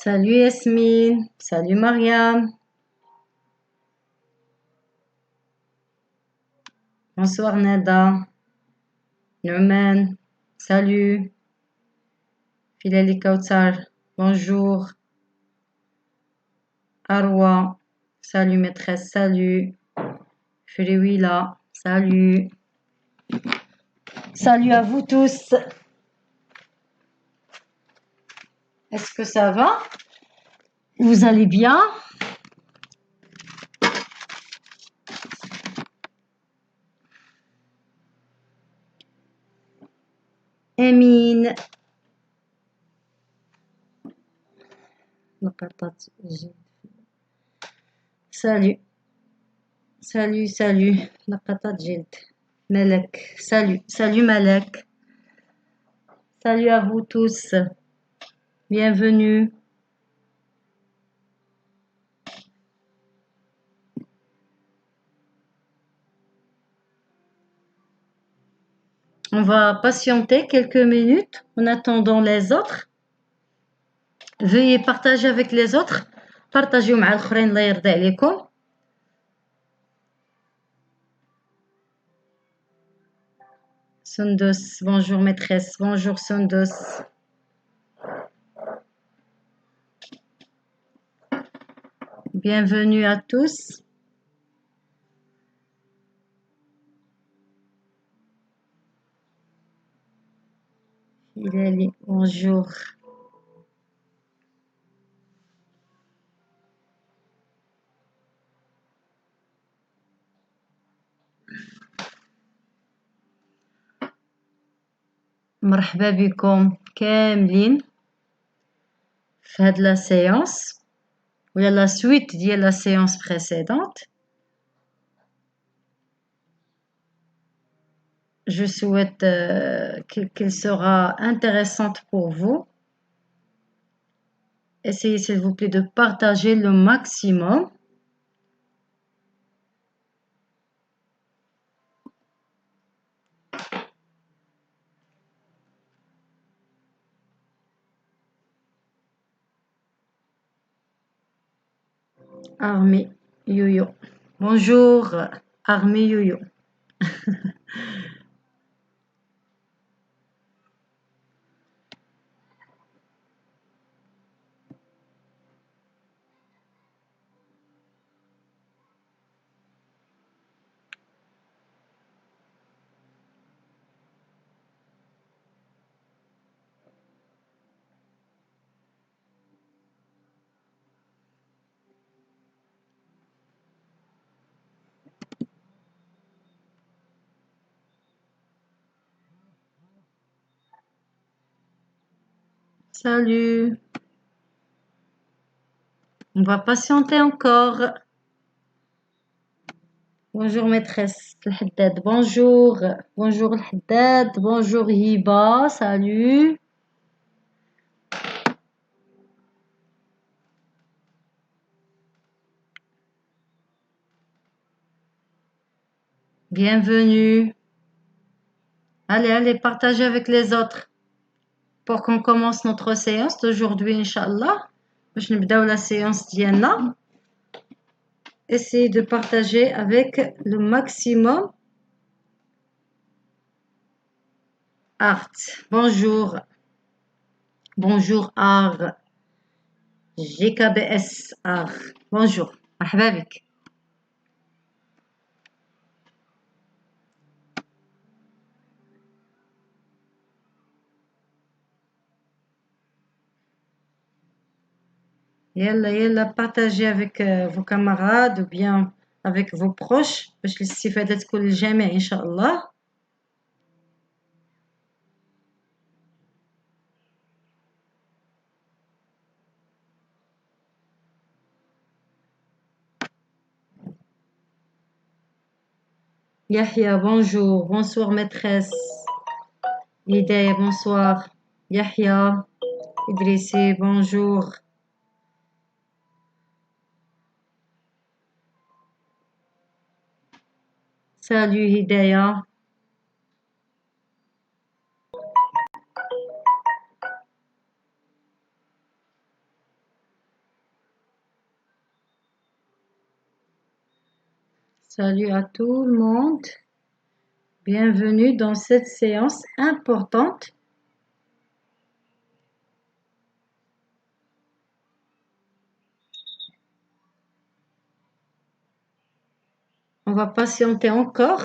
Salut Yasmine, salut Mariam, bonsoir Nada, Numan, salut, Filali Kautsar, bonjour, Arwa, salut maîtresse, salut, Friwila, salut, salut à vous tous. Est-ce que ça va? Vous allez bien? Emine, salut, salut, salut, لقطات جلد, Malek, salut, salut Malek, salut à vous tous, bienvenue. On va patienter quelques minutes en attendant les autres. Veuillez partager avec les autres. Partagez مع الآخرين الله يرضي عليكم. Sundus, bonjour maîtresse, bonjour Sundus. Bienvenue à tous. Hilali, bonjour. مرحبا بكم كاملين في هاد la séance ولا la suite ديال la séance précédente. Je souhaite qu'elle sera intéressante pour vous. Essayez s'il vous plaît de partager le maximum. Armée Yo-Yo. Bonjour, Armée Yo-Yo. Salut. On va patienter encore. Bonjour maîtresse Al-Haddad. Bonjour. Bonjour Al-Haddad. Bonjour Hiba. Salut. Bienvenue. Allez, allez, partagez avec les autres pour qu'on commence notre séance d'aujourd'hui, Inch'Allah. Je vais la séance d'Yana. Essayez de partager avec le maximum. Art. Bonjour. Bonjour Art. GKBS Art. Bonjour. مرحبا بك. Yalla, partagez avec vos camarades ou bien avec vos proches باش الاستفادة تكون للجميع إن شاء الله. Yahya, bonjour. Bonsoir maîtresse. Hidaya, bonsoir. Yahya, Idrissi, bonjour. Salut Hidaya. Salut à tout le monde. Bienvenue dans cette séance importante. On va patienter encore.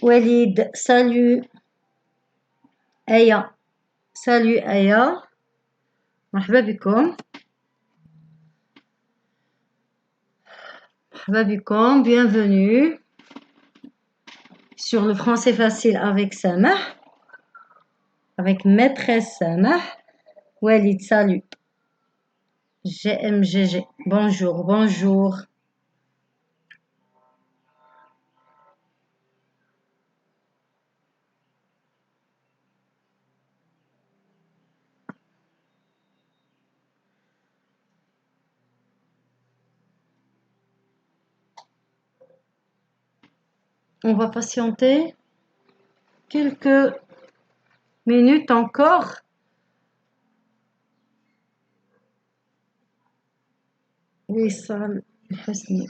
Walid, salut. Aya, salut Aya. مرحبا بكم. مرحبا بكم, bienvenue sur le français facile avec Samah, avec maîtresse Samah. Walid, salut. GMGG, bonjour, bonjour. On va patienter quelques minutes encore. Wissal Hasni.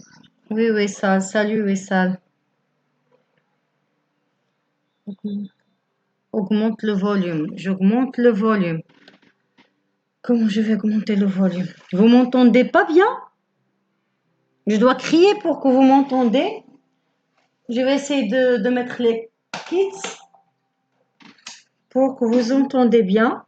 Oui, Wissal, salut Wissal. Augmente le volume. J'augmente le volume. Comment je vais augmenter le volume? Vous m'entendez pas bien? Je dois crier pour que vous m'entendez. Je vais essayer de mettre les kits pour que vous entendez bien.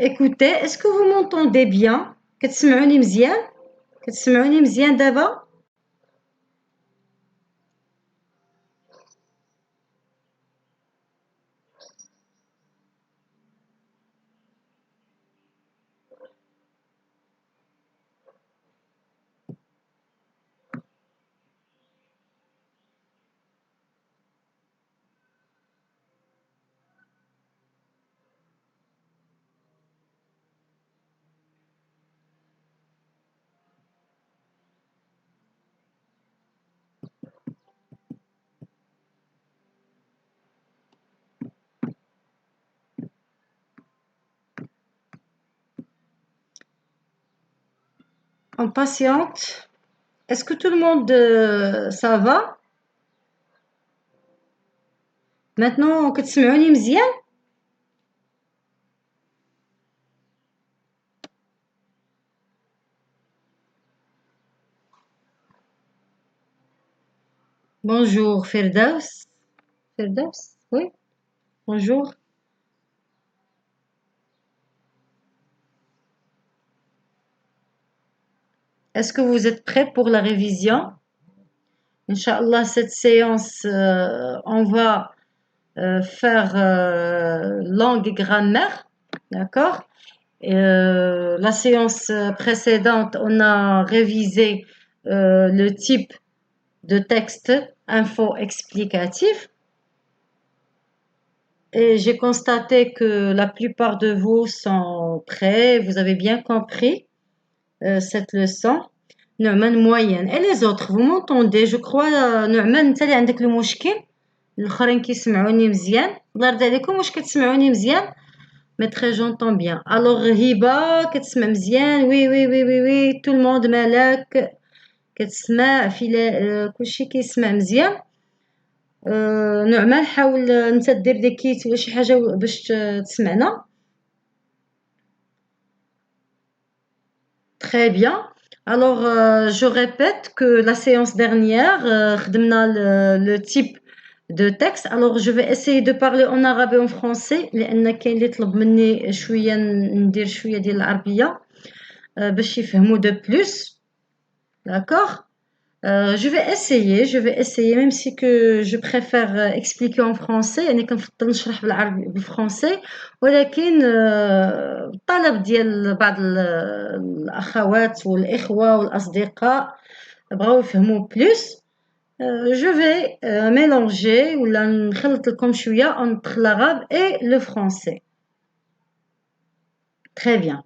Écoutez, est-ce que vous m'entendez bien? كتسمعوني مزيان؟ كتسمعوني مزيان دابا؟ On patiente. Est-ce que tout le monde ça va? Maintenant كتسمعوني مزيان؟ Bonjour Firdaus. Firdaus, oui. Bonjour. Est-ce que vous êtes prêts pour la révision? Inch'Allah, cette séance, on va faire langue et grammaire, d'accord? La séance précédente, on a révisé le type de texte info explicatif. Et j'ai constaté que la plupart de vous sont prêts, vous avez bien compris cette leçon. نعمان moyenne. Et les autres, vous m'entendez? Je crois نعمان انت اللي عندك المشكل. الاخرين كيسمعوني مزيان. الله يرضي عليكم واش كتسمعوني مزيان؟ Mais très j'entends bien. Alors هبة كتسمع مزيان. Oui oui oui oui oui tout le monde مالك كتسمع في كلشي كيسمع مزيان. نعمان حاول انت دير لي كيت ولا شي حاجه باش تسمعنا. Très bien. Alors, je répète que la séance dernière, خدمنا le type de texte. Alors, je vais essayer de parler en arabe et en français لأن كاين اللي طلب مني شوية ندير شوية ديال العربية باش يفهموا de plus. D'accord? Je vais essayer, même si que je préfère expliquer en français. يعني كنفضل نشرح بالفرنسي، ولكن طلب ديال بعض الأخوات والإخوة والأصدقاء بغاو يفهموا بلوس. Je vais mélanger ولا نخلط لكم شوية entre l'arabe et le français. Très bien.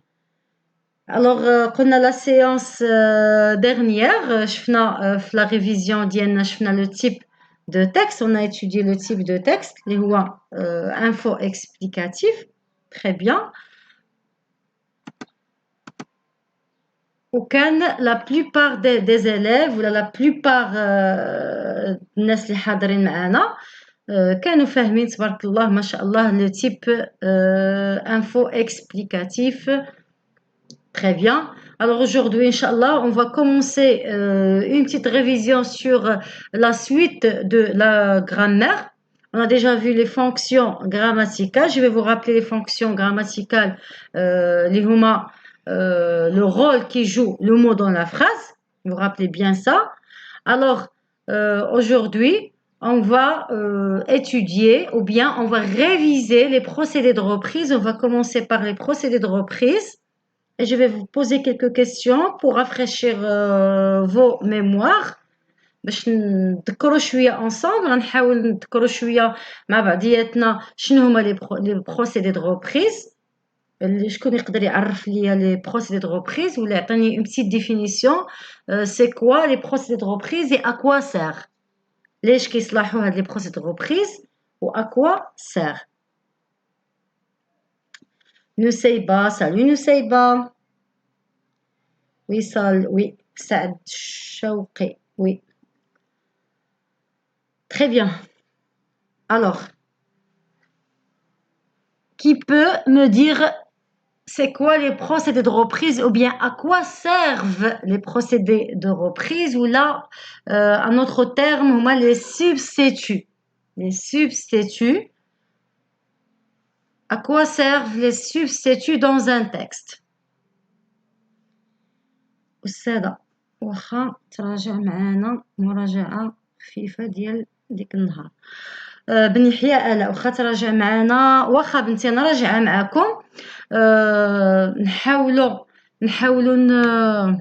Alors, قلنا la séance dernière, شفنا في la révision ديالنا شفنا le type de texte. On a étudié le type de texte اللي هو info explicatif. Très bien. وكان la plupart des élèves ولا la plupart الناس اللي حاضرين معنا كانوا فاهمين تبارك الله ما شاء الله le type info explicatif. Très bien. Alors aujourd'hui, Inch'Allah, on va commencer une petite révision sur la suite de la grammaire. On a déjà vu les fonctions grammaticales. Je vais vous rappeler les fonctions grammaticales, les huma, le rôle qui joue le mot dans la phrase. Vous vous rappelez bien ça. Alors, aujourd'hui, on va étudier ou bien on va réviser les procédés de reprise. On va commencer par les procédés de reprise. Et je vais vous poser quelques questions pour rafraîchir vos mémoires. باش نذكروا شويه ensemble. غنحاول نذكروا شويه مع بعضياتنا شنو هما لي بروسيدي دو ريبريز. شكون يقدر يعرف ليا لي بروسيدي دو ريبريز ولا يعطيني une petite définition. C'est quoi les procédés de reprise et à quoi sert. ليش كيصلحوا هاد لي بروسيدي دو ريبريز و à quoi sert. Nusayba, salut Nusayba. Oui, oui, Saad Chouqi, oui. Très bien. Alors, qui peut me dire c'est quoi les procédés de reprise ou bien à quoi servent les procédés de reprise ou là, un autre terme, on a les substituts. Les substituts. À quoi servent les substituts dans un texte. أستاذة واخا تراجع معانا مراجعة خفيفة ديال ديك النهار. بن يحيى آلاء واخا تراجع معانا واخا بنتي انا راجعة معاكم. نحاولوا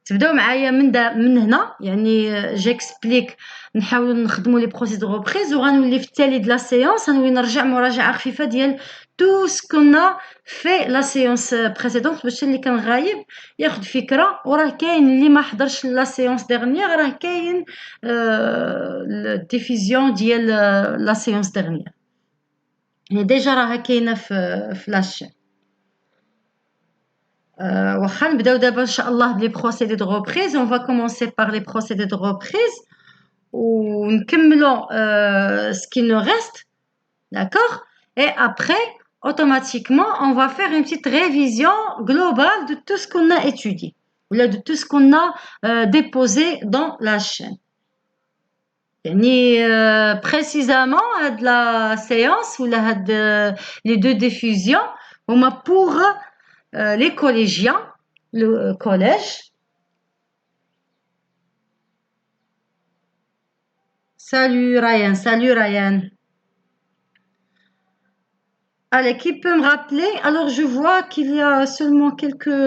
تبداو معايا من هنا يعني جيكسبليك. نحاولوا نخدموا لي بروسيس دو ريبريز وغنولي في التالي د لا سيونس غنولي نرجع مراجعه خفيفه ديال تو سكونا في لا سيونس بريسيدونت باش اللي كان غايب ياخذ فكره. وراه كاين اللي ما حضرش لا سيونس ديرنيير راه كاين الديفيزيون ديال لا سيونس ديرنيير يعني ديجا راها كاينه في لاشين. واخا نبداو دابا ان شاء الله بلي بروسيدي دو ريبريز. On va commencer par les procédés de reprise ونكملوا ce qui nous reste, d'accord. Et après automatiquement on va faire une petite révision globale de tout ce qu'on a étudié ou de tout ce qu'on a déposé dans la chaîne. يعني précisément هاد la séance ولا هاد les deux diffusions هما pour les collégiens, le collège. Salut Ryan. Allez, qui peut me rappeler? Alors je vois qu'il y a seulement quelques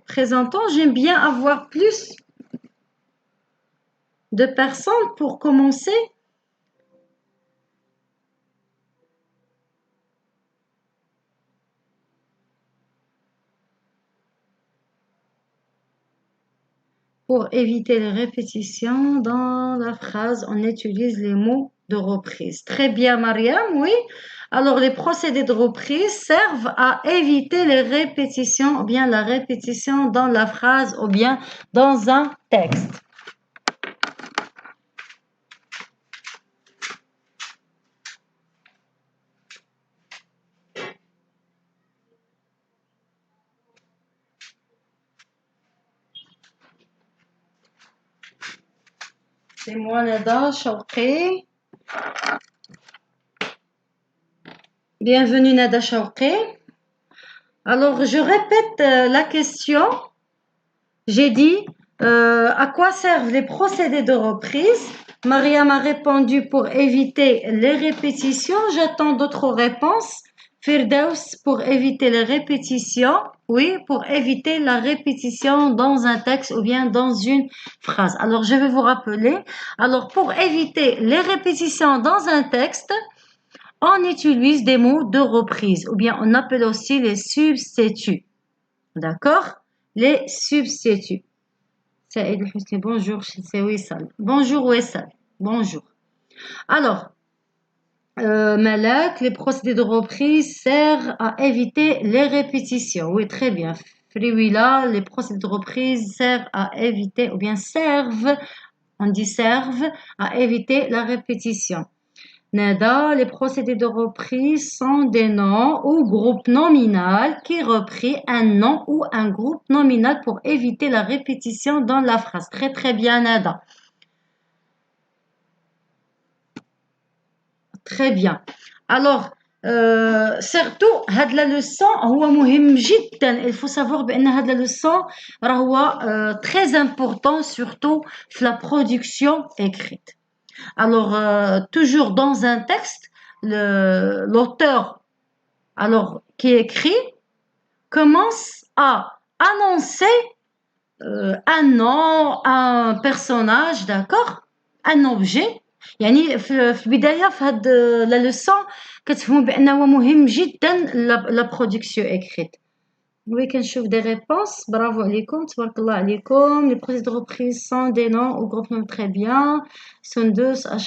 présentants. J'aime bien avoir plus de personnes pour commencer. Pour éviter les répétitions dans la phrase, on utilise les mots de reprise. Très bien, Mariam, oui. Alors, les procédés de reprise servent à éviter les répétitions ou bien la répétition dans la phrase ou bien dans un texte. C'est moi, Nada Chouqi. Bienvenue, Nada Chouqi. Alors, je répète la question. J'ai dit, À quoi servent les procédés de reprise? Mariam a répondu pour éviter les répétitions. J'attends d'autres réponses. Firdaus pour éviter les répétitions. Oui, pour éviter la répétition dans un texte ou bien dans une phrase. Alors, je vais vous rappeler. Alors, pour éviter les répétitions dans un texte, on utilise des mots de reprise ou bien on appelle aussi les substituts. D'accord? Les substituts. Saïd Husni, bonjour, c'est Wissal. Bonjour Wissal, bonjour. Alors, Malak, les procédés de reprise servent à éviter les répétitions. Oui, très bien. Friwila, les procédés de reprise servent à éviter, ou bien servent, on dit servent, à éviter la répétition. Nada, les procédés de reprise sont des noms ou groupes nominaux qui reprient un nom ou un groupe nominal pour éviter la répétition dans la phrase. Très très bien, Nada. Très bien. Alors, surtout, هاد la leçon هو مهم جدا. Il faut savoir بأن هاد la leçon هو très important, surtout في la production écrite. Alors, toujours dans un texte, l'auteur qui écrit commence à annoncer un nom, un personnage, d'accord? Un objet. يعني في البداية في هاد la leçon كتفهموا بأنه مهم جدا la production écrite. Oui, كنشوف des réponses. Bravo عليكم, تبارك الله عليكم. Les procédés de reprise sont des noms ou groupes nominaux. Très bien. Sont deux à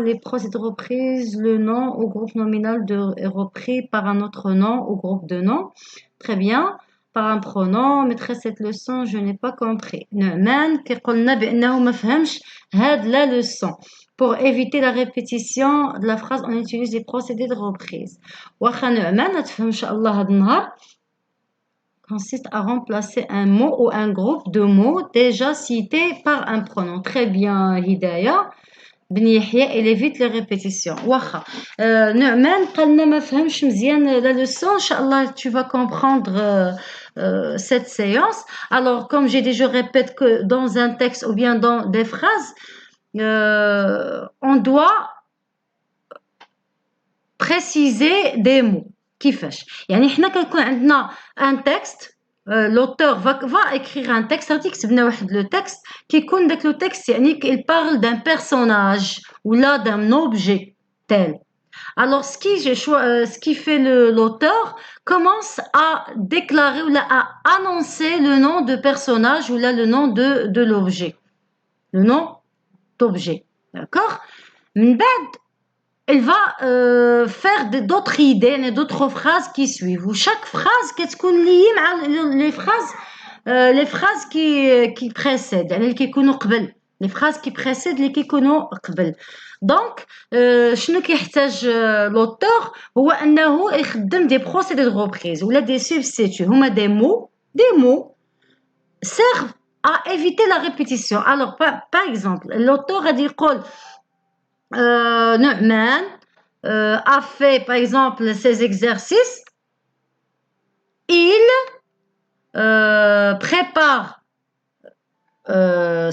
les procédés de reprise, le nom ou groupe nominal est repris par un autre nom ou groupe de noms. Très bien. Par un pronom. Maîtresse, cette leçon, je n'ai pas compris. نعمان كيقولنا بأنه ما فهمش هاد la leçon. Pour éviter la répétition de la phrase, on utilise les procédés de reprise. واخا نعمان تفهم إن شاء الله هاد النهار consiste à remplacer un mot ou un groupe de mots déjà cités par un pronom. Très bien, Hidaya. بن يحيى, il évite les répétitions. واخا نعمان قالنا ما فهمش مزيان la leçon. Inch'Allah, tu vas comprendre cette séance. Alors, comme j'ai dit, je répète que dans un texte ou bien dans des phrases, on doit préciser des mots. كيفاش يعني حنا كنكون عندنا un texte, l'auteur va écrire un texte, غادي يكتب لنا واحد لو texte كيكون داك لو texte يعني il parle d'un personnage ou là d'un objet tel. Alors ce qui fait l'auteur commence à déclarer ou là à annoncer le nom de personnage ou là le nom de l'objet, le nom d'objet, d'accord. من بعد elle va faire d'autres idées, d'autres phrases qui suivent. Ou chaque phrase كتكون liée مع les phrases qui précèdent, يعني اللي كيكونوا قبل. Les phrases qui précèdent اللي كيكونوا قبل. Donc, شنو كيحتاج l'auteur هو أنه يخدم des procédés de reprise ولا des substituts. هما des mots servent à éviter la répétition. Alors, par exemple, l'auteur غادي يقول Nu'man a fait par exemple ces exercices. Il prépare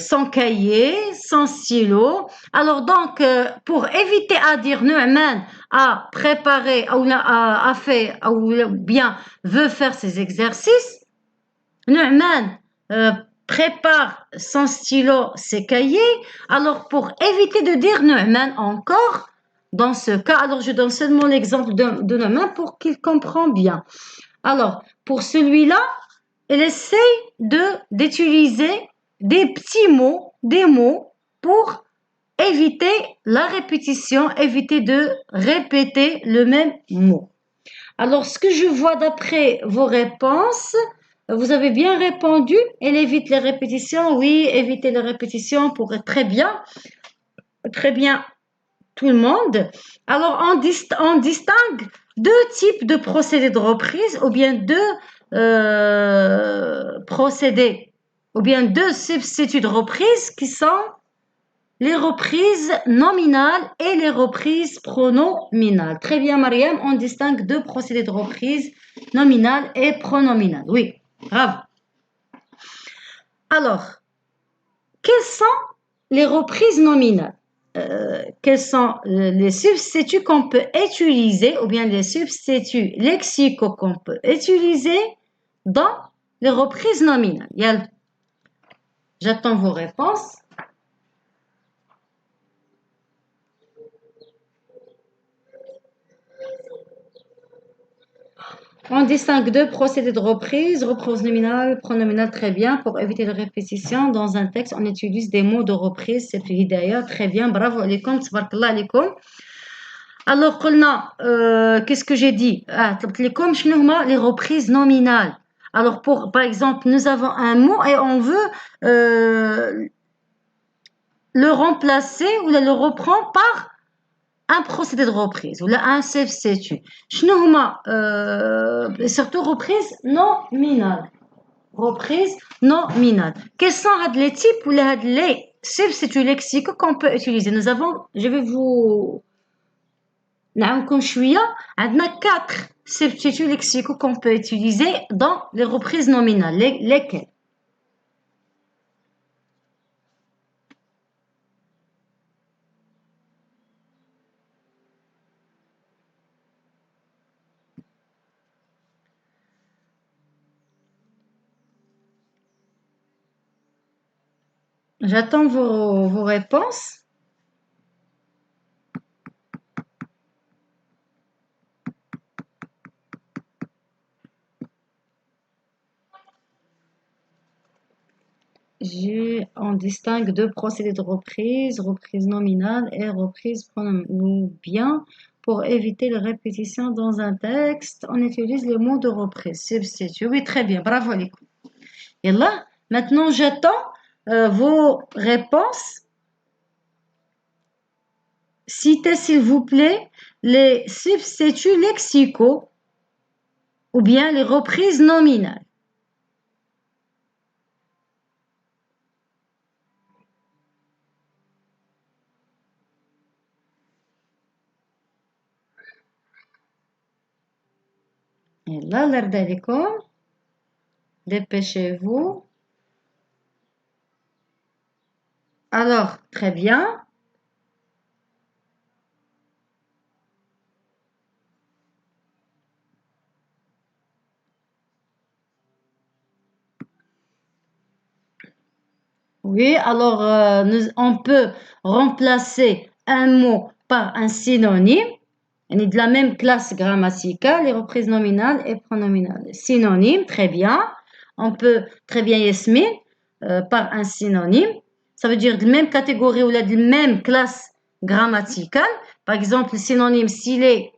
son cahier, son stylo. Alors donc, pour éviter à dire Nu'man a préparé ou a fait ou bien veut faire ces exercices, Nu'man prépare son stylo, ses cahiers. Alors, pour éviter de dire Nu'man encore, dans ce cas, alors je donne seulement l'exemple de Nu'man pour qu'il comprenne bien. Alors, pour celui-là, il essaie d'utiliser des petits mots, des mots pour éviter la répétition, éviter de répéter le même mot. Alors, ce que je vois d'après vos réponses, vous avez bien répondu. Elle évite les répétitions. Oui, éviter les répétitions pour être très bien tout le monde. Alors, on distingue deux types de procédés de reprise ou bien deux procédés ou bien deux substituts de reprise qui sont les reprises nominales et les reprises pronominales. Très bien, Mariam, on distingue deux procédés de reprise nominales et pronominales. Oui, bravo. Alors, Quelles sont les reprises nominales? Quels sont les substituts qu'on peut utiliser ou bien les substituts lexicaux qu'on peut utiliser dans les reprises nominales? Yalla. J'attends vos réponses. On distingue deux procédés de reprise, reprise nominale, pronominale, très bien. Pour éviter les répétitions, dans un texte, on utilise des mots de reprise. C'est le hidaya, très bien. Bravo alaikum, tabarakallah alaikum. Alors, qu'est-ce que j'ai dit? Les reprises nominales. Alors, par exemple, nous avons un mot et on veut le remplacer ou le reprendre par un procédé de reprise ou un substitut. Surtout reprise nominale. Reprise nominale. Quels sont les types ou les substituts lexiques qu'on peut utiliser? Je vais vous نعاونكم شوية. عندنا 4 substituts lexicaux qu'on peut utiliser dans les reprises nominales. Lesquels? J'attends vos réponses. On distingue deux procédés de reprise, reprise nominale et reprise pronominale. Ou bien, pour éviter les répétitions dans un texte, on utilise le mot de reprise, substitut. Oui, très bien, bravo les coups. Et là, maintenant, j'attends vos réponses. Citez, s'il vous plaît, les substituts lexicaux ou bien les reprises nominales. Et là, l'heure d'alaikum. Dépêchez-vous. Alors, très bien. Oui, alors on peut remplacer un mot par un synonyme. On est de la même classe grammaticale, les reprises nominales et pronominales. Synonyme, très bien. On peut, très bien Yasmine, par un synonyme. Ça veut dire de la même catégorie ou de la même classe grammaticale. Par exemple, le synonyme,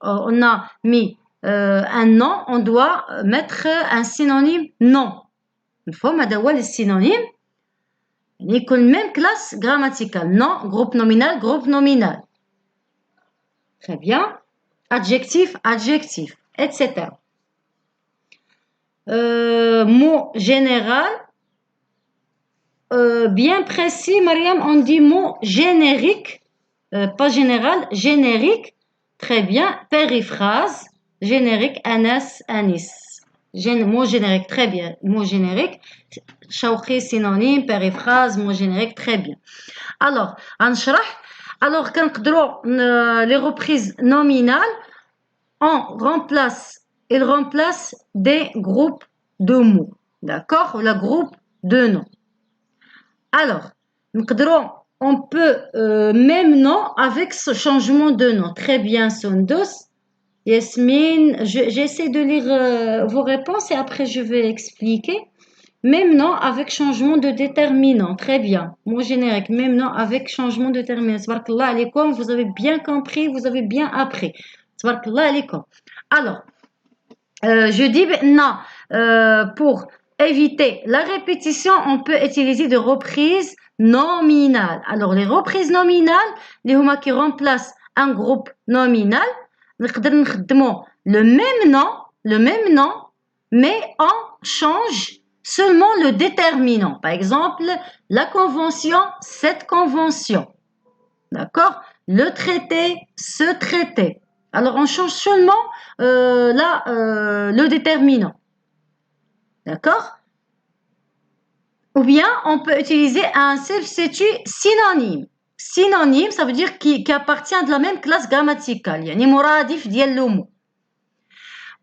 on a mis un nom, on doit mettre un synonyme non. Une fois, madame, le synonyme, il y a même classe grammaticale. Non, groupe nominal. Très bien. Adjectif, etc. Mot général. Bien précis, Mariam, on dit mot générique. Pas général, générique. Très bien. Périphrase. Générique, Anas, Anis. Mot générique, très bien. Mot générique. Shawqi, synonyme, périphrase, mot générique, très bien. Alors, les reprises nominales, ils remplacent des groupes de mots. D'accord? Le groupe de noms. Alors, on peut même nom avec ce changement de nom. Très bien, Sondos. Yasmine, j'essaie de lire vos réponses et après je vais expliquer. Même nom avec changement de déterminant. Très bien. Mot générique. Même nom avec changement de déterminant. Tabarakallah alaikum. Vous avez bien compris, vous avez bien appris. Tabarakallah alaikum. Alors, je dis non. Pour éviter la répétition, on peut utiliser des reprises nominales. Alors, les reprises nominales, les huma qui remplacent un groupe nominal, le même nom, mais on change seulement le déterminant. Par exemple, la convention, cette convention. D'accord? Le traité, ce traité. Alors, on change seulement le déterminant. D'accord? Ou bien, on peut utiliser un substitut synonyme. Synonyme, ça veut dire qui appartient de la même classe grammaticale. يعني مرادف ديال le mot.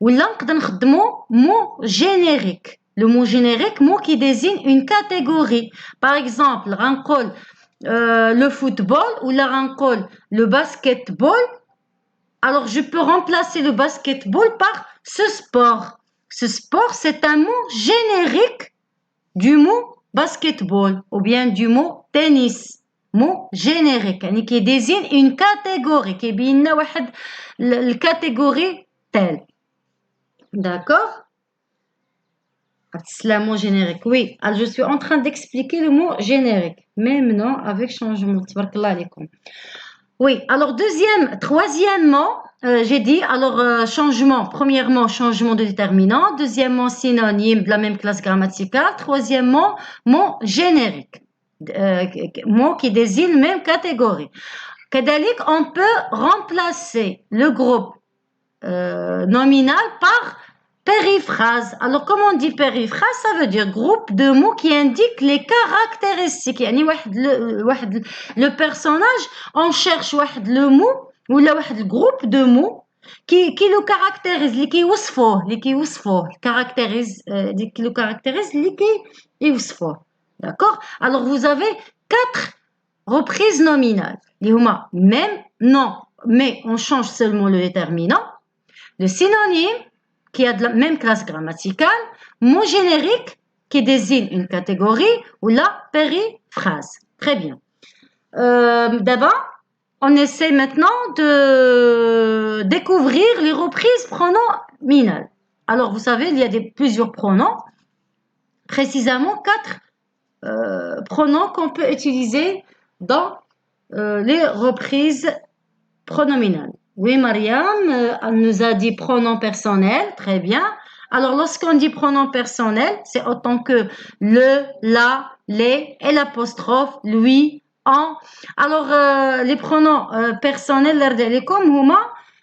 ولا نقدر نخدمو mot générique. Le mot générique, mot qui désigne une catégorie. Par exemple, غنقول le football ou là غنقول le basketball. Alors, je peux remplacer le basketball par ce sport. Ce sport, c'est un mot générique du mot basketball ou bien du mot tennis. Mot générique يعني qui désigne une catégorie qui بينا واحد الكاتيجوري telle. D'accord? C'est le mot générique. Oui, alors je suis en train d'expliquer le mot générique. Même non, avec changement. Tabarakallah alaykoum. Oui, alors troisièmement, j'ai dit, alors changement, premièrement, changement de déterminant, deuxièmement, synonyme de la même classe grammaticale, troisièmement, mot générique, mot qui désigne la même catégorie. كذلك, on peut remplacer le groupe nominal par périphrase. Alors, comment on dit périphrase? Ça veut dire groupe de mots qui indiquent les caractéristiques. يعني le personnage, on cherche le mot ou le groupe de mots qui le caractérise, qui le caractérise, D'accord? Alors, vous avez 4 reprises nominales. Même, non, mais on change seulement le déterminant. Le synonyme, qui a de la même classe grammaticale, mot générique, qui désigne une catégorie, ou la périphrase. Très bien. D'abord, on essaie maintenant de découvrir les reprises pronominales. Alors, vous savez, il y a plusieurs pronoms. Précisément, 4 pronoms qu'on peut utiliser dans les reprises pronominales. Oui, Mariam, elle nous a dit pronom personnel, très bien. Alors, lorsqu'on dit pronom personnel, c'est autant que le, la, les et l'apostrophe, lui, en. Alors, les pronoms personnels,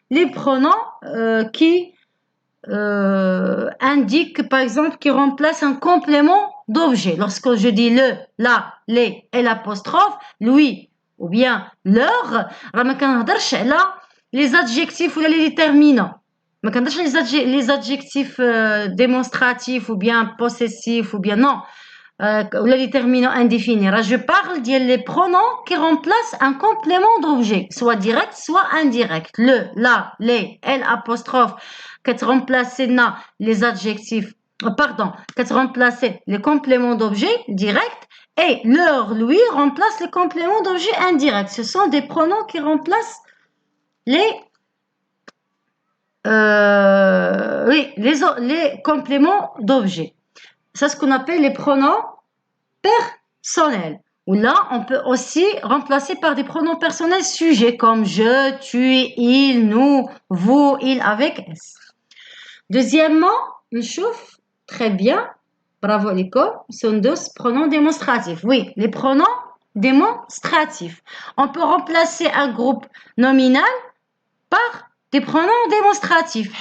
les pronoms qui indiquent, par exemple, qui remplacent un complément d'objet. Lorsque je dis le, la, les et l'apostrophe, lui, ou bien leur, les adjectifs ou les déterminants. Les adjectifs démonstratifs ou bien possessifs ou bien non. Ou les déterminants indéfinis. Je parle des pronoms qui remplacent un complément d'objet, soit direct, soit indirect. Le, la, les, elle, apostrophe, quand remplacer les adjectifs, quand remplacer les compléments d'objet direct et leur, lui, remplace les compléments d'objet indirect. Ce sont des pronoms qui remplacent les compléments d'objet. C'est ce qu'on appelle les pronoms personnels. Ou là, on peut aussi remplacer par des pronoms personnels sujets comme je, tu, il, nous, vous, il avec S. Deuxièmement, une chauffe, très bien, bravo l'école, sont 2 pronoms démonstratifs. Oui, les pronoms démonstratifs. On peut remplacer un groupe nominal par des pronoms démonstratifs.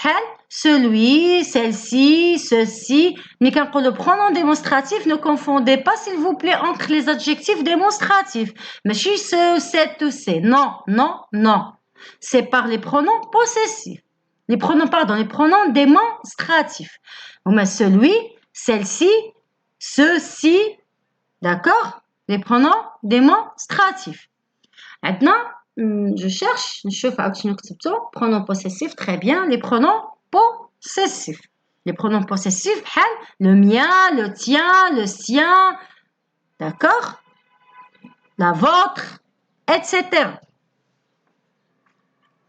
Celui, celle-ci, ceci. Mais quand on le pronom démonstratif, ne confondez pas, s'il vous plaît, entre les adjectifs démonstratifs. Mais si ce, cette ou c'est. Non, non, non. C'est par les pronoms possessifs. Les pronoms démonstratifs. Mais celui, celle-ci, ceci. D'accord? Les pronoms démonstratifs. Maintenant, je cherche, pronoms possessifs, très bien, les pronoms possessifs. Les pronoms possessifs, le mien, le tien, le sien, d'accord? La vôtre, etc.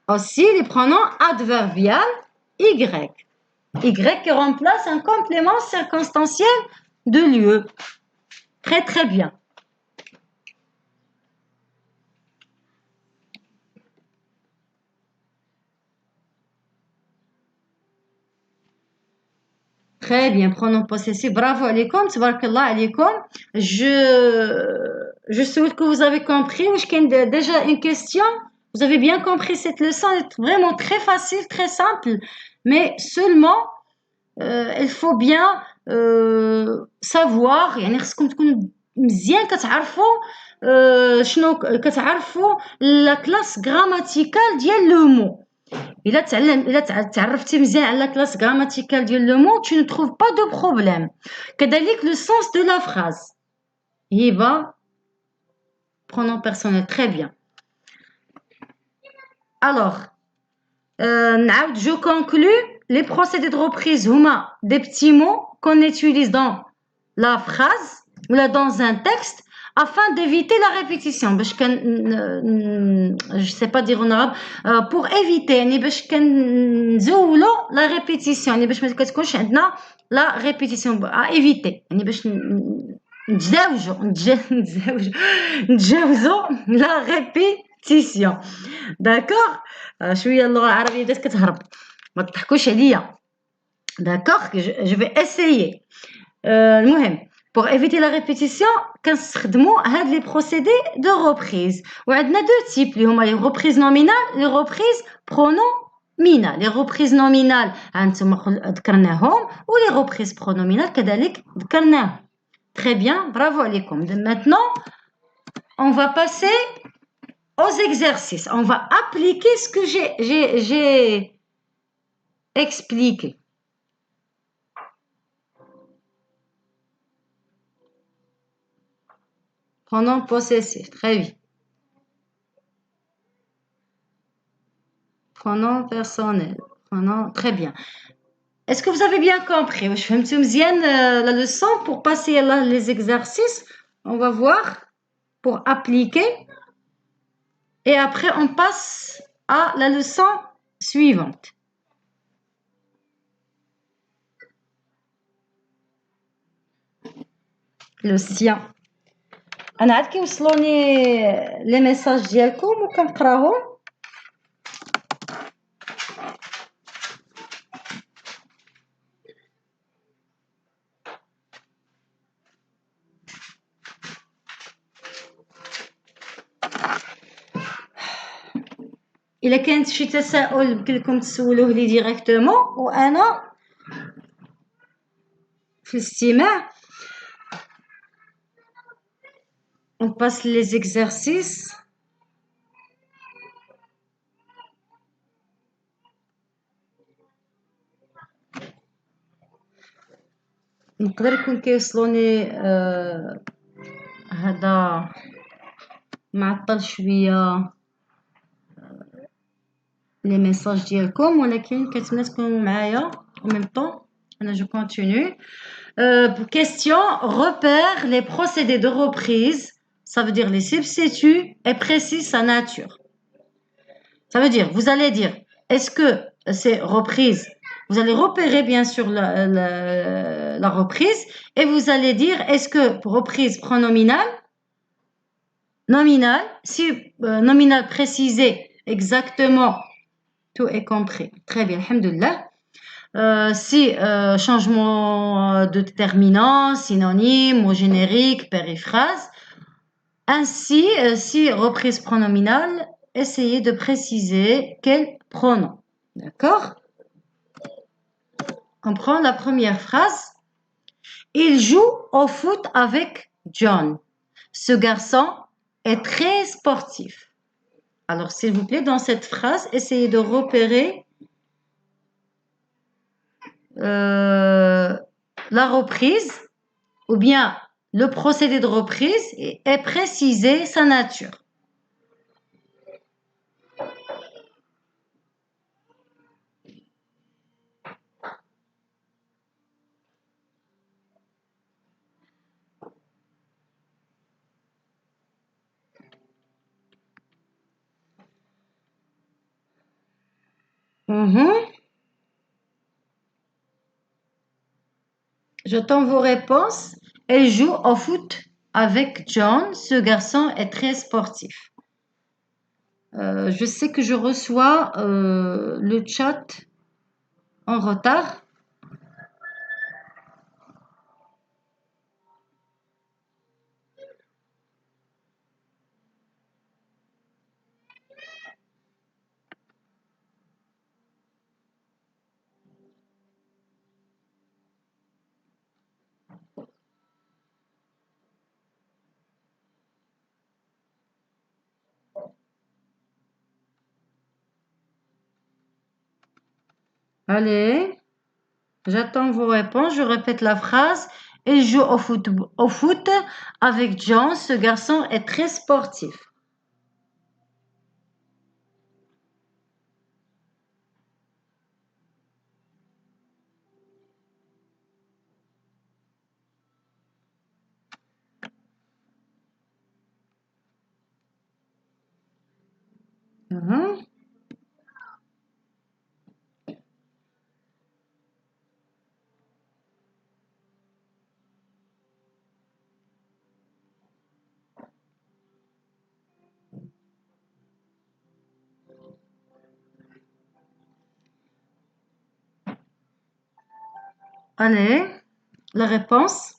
Aussi, les pronoms adverbiales, Y. Y qui remplace un complément circonstanciel de lieu. Très, très bien. Très bien, pronom possessif. Bravo alaikum, tabarakallah alaikum. Je souhaite que vous avez compris. Déjà une question. Vous avez bien compris cette leçon. Elle est vraiment très facile, très simple. Mais seulement, il faut bien savoir يعني خصكم تكونوا مزيان كتعرفوا شنو كتعرفوا لا كلاس غراماتيكال ديال لو مو. الا تعرفتي مزيان على لا كلاس غراماتيكال ديال لو مو tu ne trouves pas de problème. كذلك le sens de la phrase. هبه pronom personnel très bien. Alors نعاود je conclus. Les procédés de reprise هما des petits mots qu'on utilise dans la phrase ou là dans un texte afin d'éviter la répétition. باش كان je sais pas dire en arabe pour éviter يعني باش كنزولوا la répétition يعني باش ما كتكونش عندنا la répétition à éviter يعني باش نتجاوزوا la répétition. d'accord شويه اللغه العربيه بدات كتهرب ما تضحكوش عليا. d'accord je vais essayer. المهم pour éviter la répétition كنستخدموا هاد les procédés de reprise وعندنا deux types اللي هما les reprises nominales les reprises pronominales. les reprises nominales هانتوما ذكرناهم و les reprises pronominales كذلك ذكرناهم. très bien, bravo عليكم. maintenant on va passer aux exercices. On va appliquer ce que j'ai expliqué. Pronom possessif, très bien. Pronom personnel, pronom, très bien. Est-ce que vous avez bien compris? Je fais la leçon pour passer là les exercices. On va voir pour appliquer. Et après, on passe à la leçon suivante. Le sien. أنا عاد كيوصلوني لي ميساج ديالكم وكنقراهم. إلا كانت شي تساؤل يمكن لكم تسولوه لي ديريكتومون وأنا في الاستماع. On passe les exercices. نقدر يكون كيوصلوني هذا معطل شويه لي ميساج ديالكم ولكن كنتمنى تكونوا معايا en même temps. انا je continue. Question repère les procédés de reprise. Ça veut dire les substituts et précise sa nature. Ça veut dire, vous allez dire, est-ce que c'est reprise? Vous allez repérer bien sûr la reprise et vous allez dire, est-ce que reprise pronominale, nominale, si nominale précisé exactement, tout est compris. Très bien, alhamdoulilah. Si changement de déterminant, synonyme, mot générique, périphrase. Ainsi, si reprise pronominale, essayez de préciser quel pronom. D'accord? On prend la première phrase. Il joue au foot avec John. Ce garçon est très sportif. Alors, s'il vous plaît, dans cette phrase, essayez de repérer la reprise ou bien le procédé de reprise et préciser sa nature. J'attends vos réponses. Elle joue au foot avec John. Ce garçon est très sportif. Je sais que je reçois le chat en retard. Allez, j'attends vos réponses. Je répète la phrase. Il joue au foot avec John. Ce garçon est très sportif. Mhm. Allez, la réponse.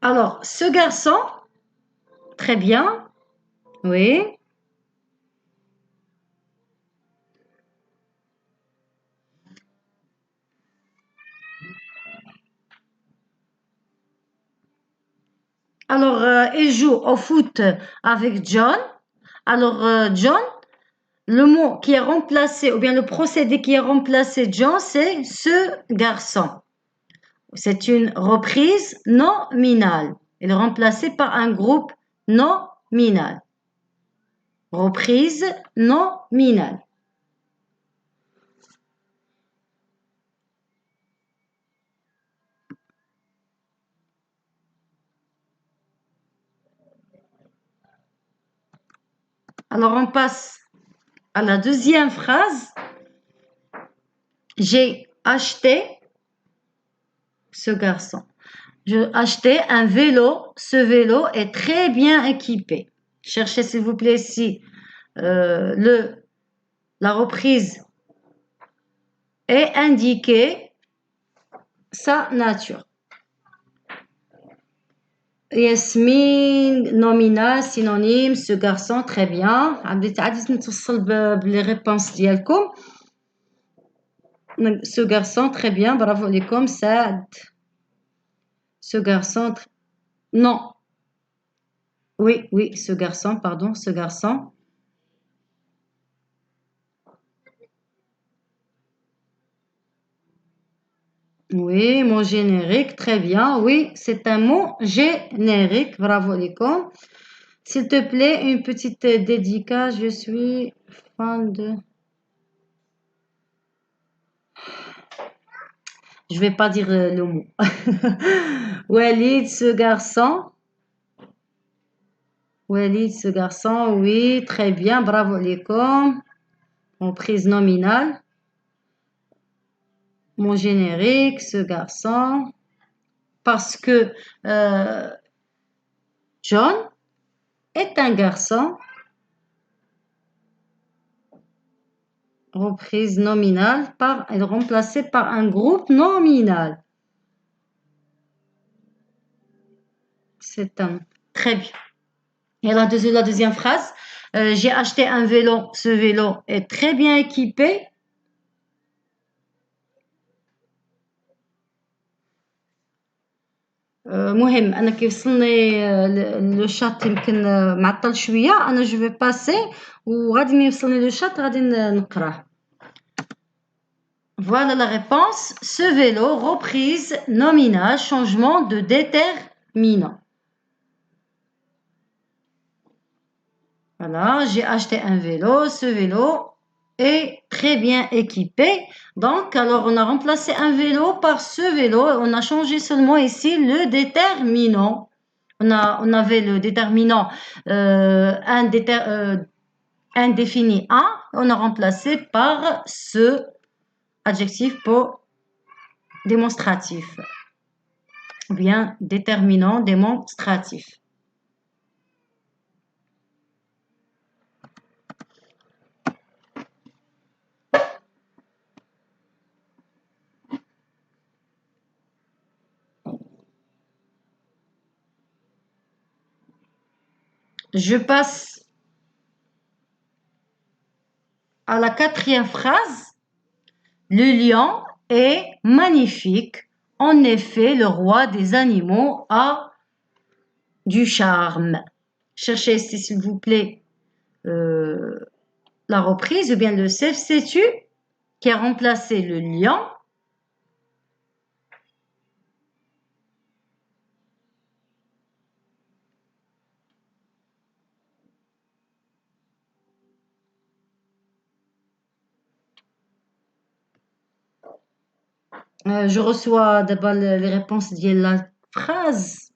Alors, ce garçon, très bien. Oui. Alors, il joue au foot avec John. Alors, John, le mot qui est remplacé, ou bien le procédé qui est remplacé John, c'est ce garçon. C'est une reprise nominale. Il est remplacé par un groupe nominal. Reprise nominale. Alors, on passe à la deuxième phrase. J'ai acheté ce garçon. J'ai acheté un vélo. Ce vélo est très bien équipé. Cherchez s'il vous plaît ici la reprise est indiquée sa nature. Yasmine, nominal, synonyme, ce garçon, très bien. عديت نتوصل بلي réponses ديالكم. Ce garçon, très bien, bravo عليكم. سعد. Ce garçon, non. Oui, ce garçon, pardon, ce garçon. Oui, mot générique, très bien. Oui, c'est un mot générique, bravo عليكم. S'il te plaît, une petite dédicace. Je suis fan de... Je vais pas dire le mot. Walid, ce garçon. Walid, ce garçon. Oui, très bien. Bravo alaikum. En prise nominale. Mon générique, ce garçon. Parce que John est un garçon. Reprise nominale elle est remplacée par un groupe nominal. C'est un. Très bien. Et la deuxième phrase. J'ai acheté un vélo. Ce vélo est très bien équipé. مهم انا كيوصلني لو شات يمكن معطل شويه انا جو في باسي وغادي ملي يوصلني لو شات غادي نقراه. Voilà la réponse. Ce vélo, reprise nominale, changement de déterminant. Voilà, j'ai acheté un vélo. Ce vélo est très bien équipé. Donc, alors on a remplacé un vélo par ce vélo. On a changé seulement ici le déterminant. On avait le déterminant indéfini un. On a remplacé par ce adjectif pour démonstratif. Ou bien déterminant démonstratif. Je passe à la quatrième phrase. Le lion est magnifique. En effet, le roi des animaux a du charme. Cherchez ici, s'il vous plaît, la reprise ou bien le substitut qui a remplacé le lion. Je reçois d'abord les réponses de la phrase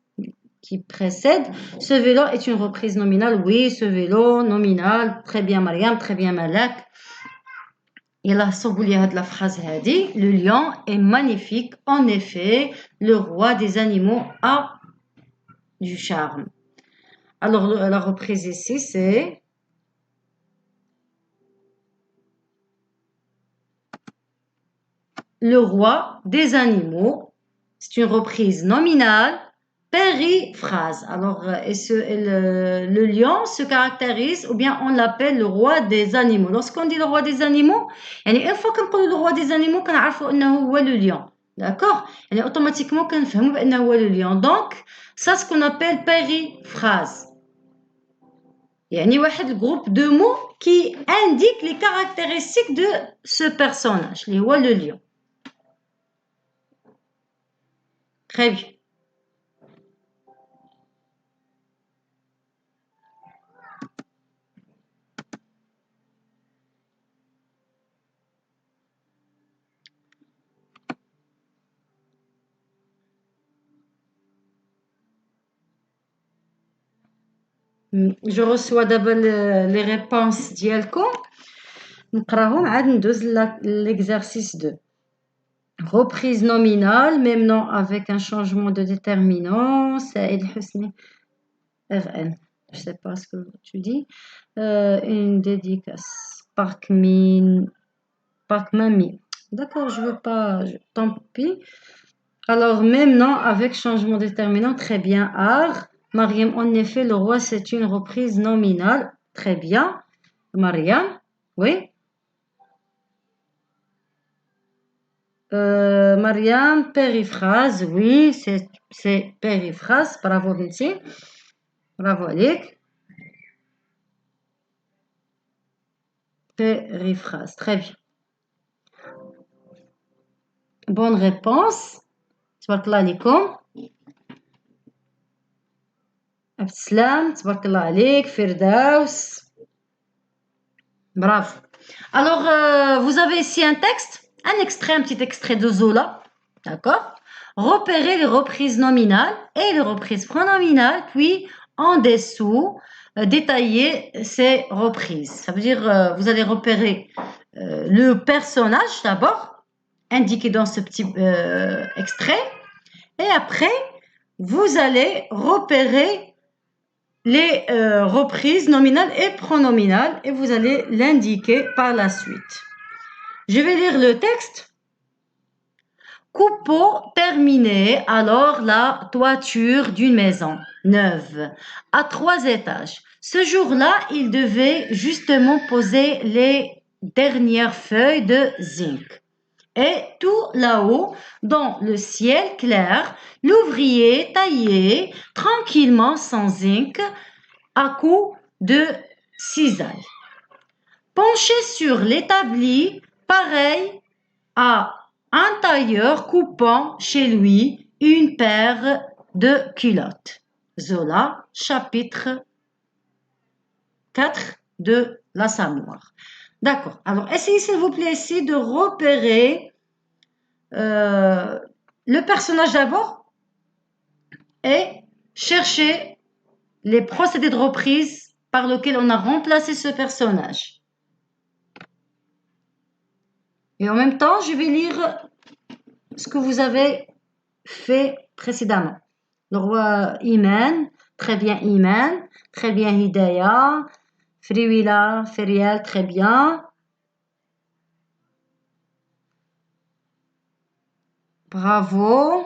qui précède. Ce vélo est une reprise nominale. Oui, ce vélo, nominal. Très bien, Mariam. Très bien, Malak. Et là, de la phrase dit, le lion est magnifique. En effet, le roi des animaux a du charme. Alors, la reprise ici, c'est le roi des animaux. C'est une reprise nominale, périphrase. Alors, le lion se caractérise, ou bien on l'appelle le roi des animaux. Lorsqu'on dit le roi des animaux, une fois qu'on parle le roi des animaux, on sait le lion. D'accord? Automatiquement, on sait le lion. Donc, ça, c'est ce qu'on appelle périphrase. Il y a un groupe de mots qui indiquent les caractéristiques de ce personnage, le lion. Très bien. Je reçois d'abord les réponses ديالكم. نقراهم عاد ندوز l'exercice 2. Reprise nominale, même nom avec un changement de déterminant. Saïd Husni, RN. Je sais pas ce que tu dis. Une dédicace. Parc Mami. D'accord, je veux pas. Tant pis. Alors, même nom avec changement déterminant. Très bien. Art. Mariam, en effet, le roi, c'est une reprise nominale. Très bien. Mariam, oui. Mariam, périphrase, oui, c'est périphrase. Bravo, Binti. Bravo, Alik. Périphrase, très bien. Bonne réponse. Tabarakallah alaikum. Abdeslam, tabarakallah alik. Firdaus. Bravo. Alors, vous avez ici un texte, un petit extrait de Zola. D'accord? Repérez les reprises nominales et les reprises pronominales, puis en dessous, détailler ces reprises. Ça veut dire, vous allez repérer le personnage d'abord, indiqué dans ce petit extrait, et après, vous allez repérer les reprises nominales et pronominales et vous allez l'indiquer par la suite. Je vais lire le texte. Coupeau terminé alors la toiture d'une maison neuve à 3 étages. Ce jour-là, il devait justement poser les dernières feuilles de zinc. Et tout là-haut, dans le ciel clair, l'ouvrier taillait tranquillement son zinc à coups de cisaille. Penché sur l'établi, pareil à un tailleur coupant chez lui une paire de culottes. Zola, chapitre 4 de la Samoire. D'accord. Alors, essayez s'il vous plaît ici de repérer le personnage d'abord et chercher les procédés de reprise par lesquels on a remplacé ce personnage. Et en même temps, je vais lire ce que vous avez fait précédemment. Le roi Iman, très bien Iman, très bien Hidaya, Friwila, Ferial, très bien. Bravo.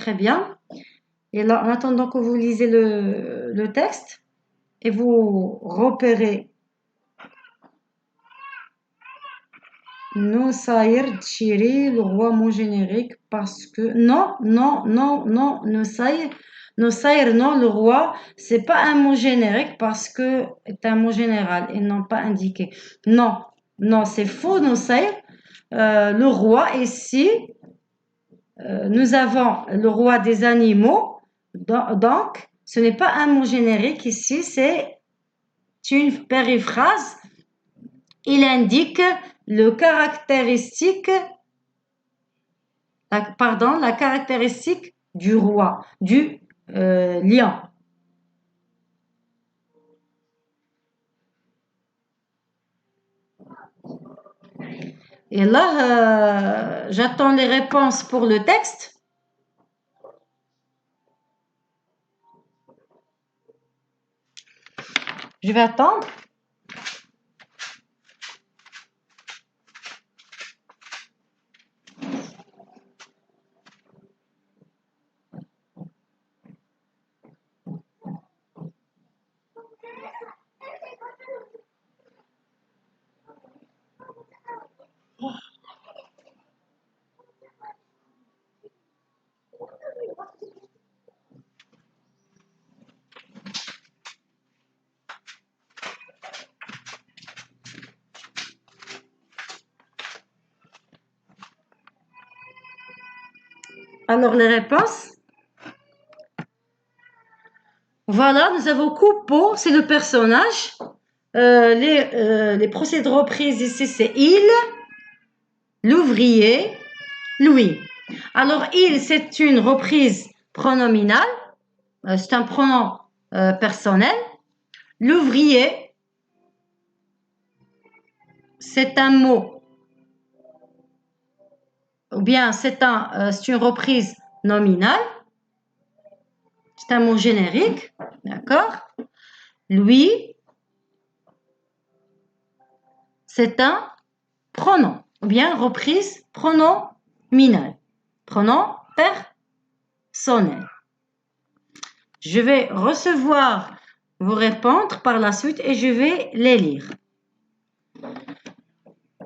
très bien. Et là, en attendant que vous lisez le texte et vous repérez Nusayr Tchiri, le roi mot générique, parce que non, Nusayr, non, le roi, c'est pas un mot générique parce que c'est un mot général et non pas indiqué. Non, c'est faux, Nusayr. Le roi ici, nous avons le roi des animaux, donc ce n'est pas un mot générique ici, c'est une périphrase. Il indique la caractéristique du roi, du lion. Et là, j'attends les réponses pour le texte. Je vais attendre. Alors, les réponses. Voilà, nous avons Coupeau, c'est le personnage. Les procédés de reprise ici, c'est il, l'ouvrier, Louis. Alors, il, c'est une reprise pronominale. C'est un pronom personnel. L'ouvrier, c'est un mot, ou bien c'est une reprise nominale. C'est un mot générique, d'accord? Lui, c'est un pronom, ou bien reprise pronominale. Pronom personnel. Je vais recevoir vos réponses par la suite et je vais les lire.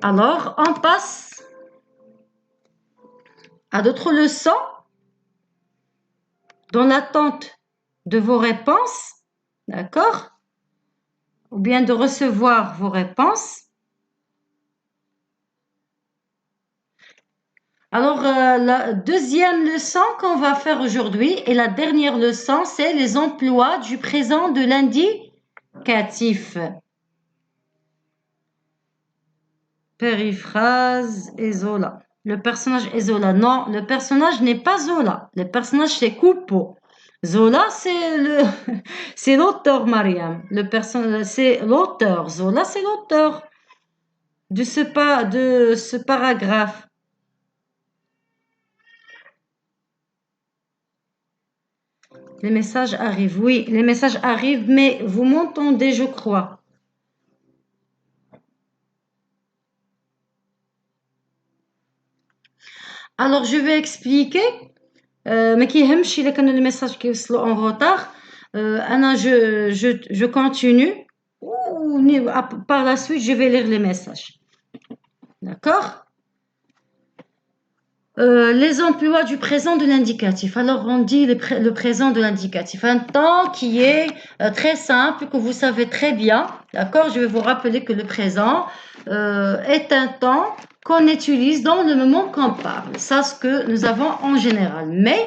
Alors, on passe à d'autres leçons dans l'attente de vos réponses, d'accord? Ou bien de recevoir vos réponses. Alors, la deuxième leçon qu'on va faire aujourd'hui et la dernière leçon, c'est les emplois du présent de l'indicatif. Périphrase et Zola. Le personnage est Zola. Non, le personnage n'est pas Zola. Le personnage, c'est Coupeau. Zola, c'est l'auteur, Mariam. Le personnage, c'est l'auteur. Zola, c'est l'auteur de ce paragraphe. Les messages arrivent. Oui, les messages arrivent, mais vous m'entendez, je crois. Alors, je vais expliquer. ما كيهمش إلا كانوا les messages كيوصلوا en retard. أنا je continue. Par la suite, je vais lire les messages. D'accord? Les emplois du présent de l'indicatif. Alors, on dit le présent de l'indicatif. Un temps qui est très simple, que vous savez très bien. D'accord? Je vais vous rappeler que le présent est un temps qu'on utilise dans le moment qu'on parle. Ça, ce que nous avons en général. Mais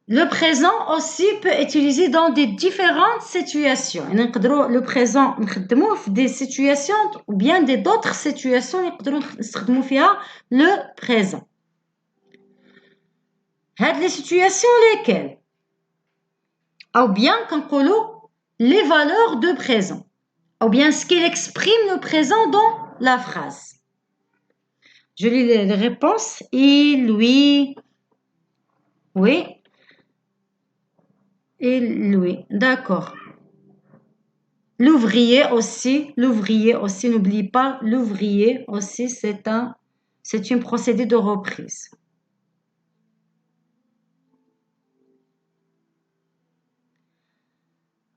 le présent aussi peut être utilisé dans des différentes situations. Le présent, des situations ou bien d'autres situations, le présent. Les situations lesquelles? Ou bien les valeurs de présent. Ou bien ce qu'il exprime le présent dans la phrase. Je lis les réponses. Il, lui, oui. Et lui, d'accord. L'ouvrier aussi, n'oublie pas, l'ouvrier aussi, c'est un procédé de reprise.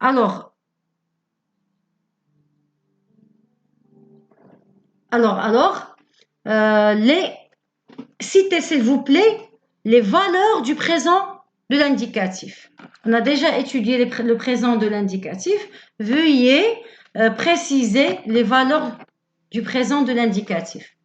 Alors, citez s'il vous plaît les valeurs du présent de l'indicatif. On a déjà étudié le présent de l'indicatif. Veuillez préciser les valeurs du présent de l'indicatif.